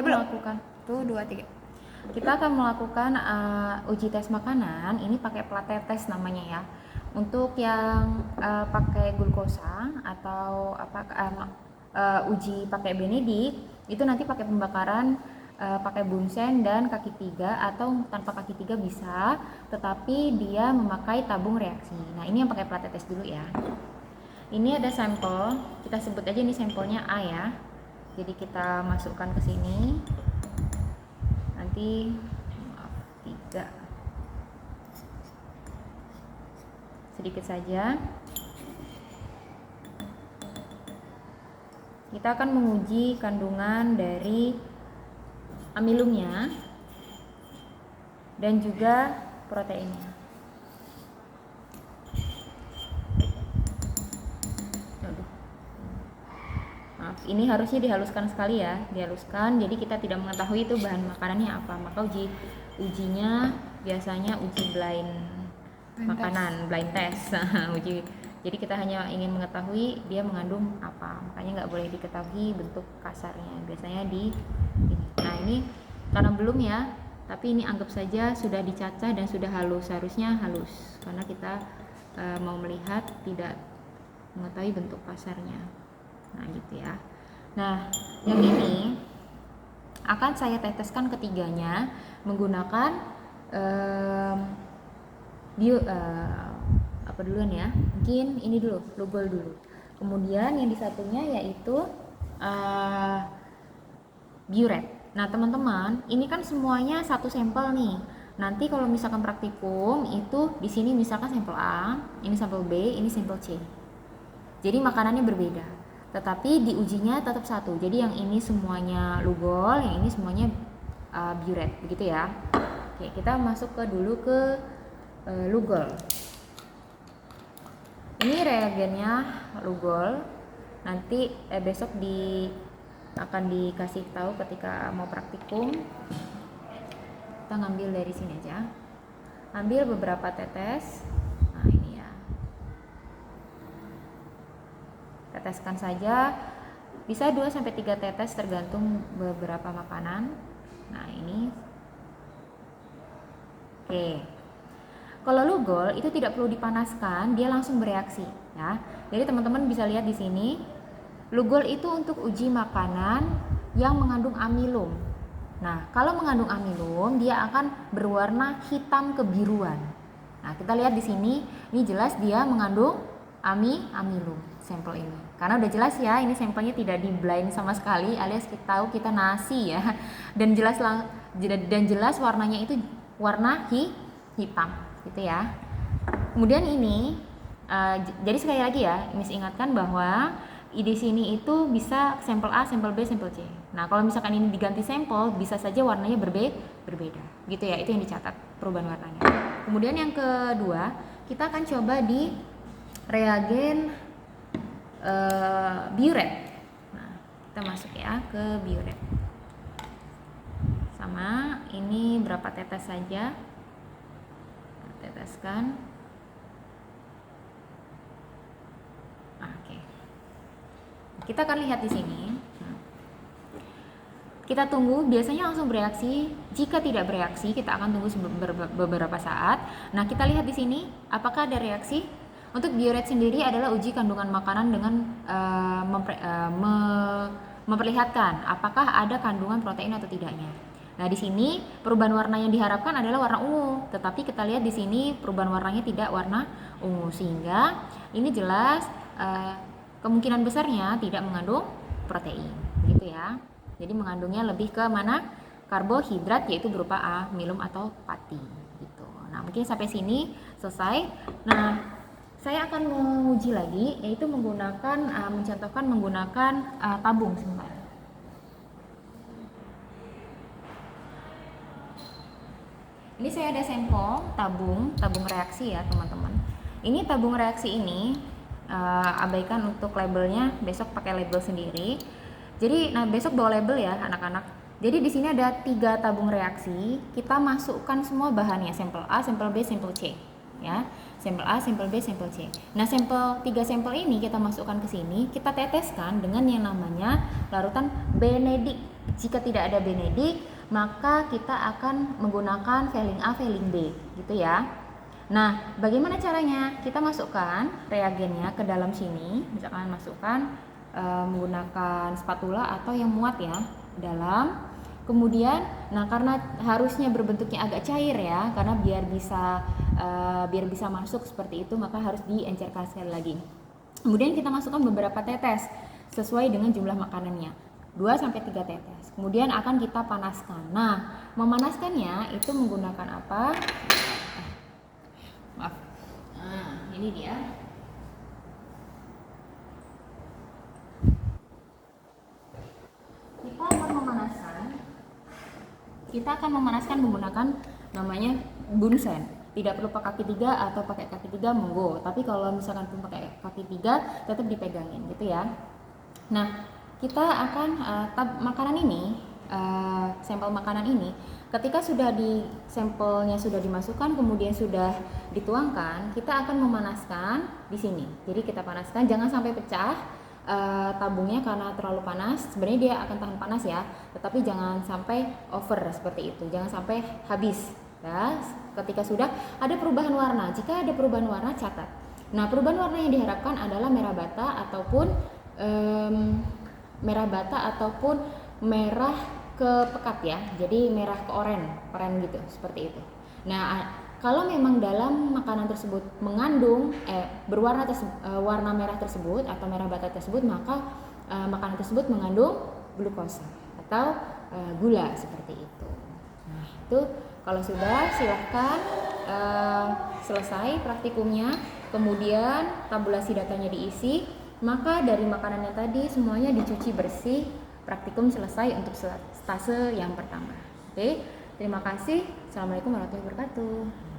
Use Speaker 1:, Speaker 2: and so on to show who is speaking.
Speaker 1: melakukan tuh 2 3 kita akan melakukan uji tes makanan ini pakai plat tetes namanya ya. Untuk yang pakai glukosa atau uji pakai Benedict itu nanti pakai pembakaran pakai bunsen dan kaki 3 atau tanpa kaki 3 bisa, tetapi dia memakai tabung reaksi. Nah ini yang pakai plat tetes dulu ya. Ini ada sampel, kita sebut aja ini sampelnya A ya. Jadi kita masukkan ke sini. Nanti maaf 3. Sedikit saja. Kita akan menguji kandungan dari amilumnya dan juga proteinnya. Ini harusnya dihaluskan sekali ya, dihaluskan. Jadi kita tidak mengetahui itu bahan makanannya apa. Maka ujinya biasanya uji blind makanan, blind test. Jadi kita hanya ingin mengetahui dia mengandung apa. Makanya nggak boleh diketahui bentuk kasarnya. Biasanya di ini. Nah ini karena belum ya, tapi ini anggap saja sudah dicacah dan sudah halus. Harusnya halus karena kita mau melihat tidak mengetahui bentuk kasarnya. Nah gitu ya. Nah yang ini akan saya teteskan ketiganya menggunakan apa duluan ya, mungkin ini dulu, Lugol dulu. Kemudian yang disatunya yaitu Biuret. Nah teman-teman, ini kan semuanya satu sampel nih. Nanti kalau misalkan praktikum itu di sini misalkan sampel A, ini sampel B, ini sampel C. Jadi makanannya berbeda. Tetapi diujinya tetap satu. Jadi yang ini semuanya Lugol, yang ini semuanya Biuret, begitu ya. Oke, kita masuk dulu ke Lugol. Ini reagennya Lugol. Nanti besok akan dikasih tahu ketika mau praktikum. Kita ngambil dari sini aja. Ambil beberapa tetes. Nah, ini ya. Teteskan saja. Bisa 2 sampai 3 tetes tergantung beberapa makanan. Nah, ini. Oke. Kalau Lugol itu tidak perlu dipanaskan, dia langsung bereaksi ya. Jadi teman-teman bisa lihat di sini, Lugol itu untuk uji makanan yang mengandung amilum. Nah, kalau mengandung amilum, dia akan berwarna hitam kebiruan. Nah, kita lihat di sini, ini jelas dia mengandung amilum sampel ini. Karena udah jelas ya, ini sampelnya tidak di blind sama sekali, alias kita tahu kita nasi ya. Dan jelas warnanya itu warna hitam gitu ya. Kemudian ini jadi sekali lagi ya, Miss ingatkan bahwa di sini itu bisa sampel A, sampel B, sampel C. Nah, kalau misalkan ini diganti sampel, bisa saja warnanya berbeda. Gitu ya, itu yang dicatat perubahan warnanya. Kemudian yang kedua, kita akan coba di reagen Biuret. Nah, kita masuk ya ke Biuret. Sama, ini berapa tetes saja. Teteskan. Oke. Kita akan lihat di sini. Kita tunggu, biasanya langsung bereaksi. Jika tidak bereaksi, kita akan tunggu beberapa saat. Nah, kita lihat di sini apakah ada reaksi. Untuk Biuret sendiri adalah uji kandungan makanan dengan memperlihatkan apakah ada kandungan protein atau tidaknya. Nah, di sini perubahan warna yang diharapkan adalah warna ungu, tetapi kita lihat di sini perubahan warnanya tidak warna ungu, sehingga ini jelas kemungkinan besarnya tidak mengandung protein, gitu ya. Jadi mengandungnya lebih ke mana? Karbohidrat, yaitu berupa amilum atau pati, gitu. Nah, mungkin sampai sini selesai. Nah, saya akan menguji lagi, yaitu mencontohkan menggunakan tabung sebentar. Ini saya ada sampel tabung reaksi ya teman-teman. Ini tabung reaksi ini abaikan untuk labelnya, besok pakai label sendiri. Jadi besok bawa label ya anak-anak. Jadi di sini ada 3 tabung reaksi. Kita masukkan semua bahannya, sampel A, sampel B, sampel C. Ya, sampel A, sampel B, sampel C. Nah, 3 sampel ini kita masukkan ke sini, kita teteskan dengan yang namanya larutan Benedict. Jika tidak ada benedik, maka kita akan menggunakan failing A, failing B, gitu ya. Nah, bagaimana caranya? Kita masukkan reagennya ke dalam sini, misalkan masukkan menggunakan spatula atau yang muat ya, dalam. Kemudian, nah karena harusnya berbentuknya agak cair ya, karena biar bisa masuk seperti itu, maka harus diencerkan sekali lagi. Kemudian kita masukkan beberapa tetes sesuai dengan jumlah makanannya, 2-3 tetes. Kemudian akan kita panaskan. Nah, memanaskannya itu menggunakan apa? Maaf. Nah, ini dia. Kita akan memanaskan menggunakan namanya bunsen. Tidak perlu pakai kaki 3 atau pakai kaki 3 monggo. Tapi kalau misalkan pun pakai kaki 3 tetap dipegangin gitu ya. Nah, kita akan makanan ini, sampel makanan ini, ketika sampelnya sudah dimasukkan kemudian sudah dituangkan, kita akan memanaskan di sini. Jadi kita panaskan, jangan sampai pecah. Tabungnya karena terlalu panas, sebenarnya dia akan tahan panas ya, tetapi jangan sampai over seperti itu, jangan sampai habis ya. Ketika sudah ada perubahan warna, jika ada perubahan warna catat. Nah, perubahan warna yang diharapkan adalah merah bata ataupun merah ke pekat ya, jadi merah ke oranye gitu, seperti itu. Nah, kalau memang dalam makanan tersebut mengandung berwarna warna merah tersebut atau merah bata tersebut, maka makanan tersebut mengandung glukosa atau gula seperti itu. Nah, itu kalau sudah silahkan selesai praktikumnya, kemudian tabulasi datanya diisi, maka dari makanannya tadi semuanya dicuci bersih. Praktikum selesai untuk stase yang pertama. Oke, terima kasih. Assalamualaikum warahmatullahi wabarakatuh.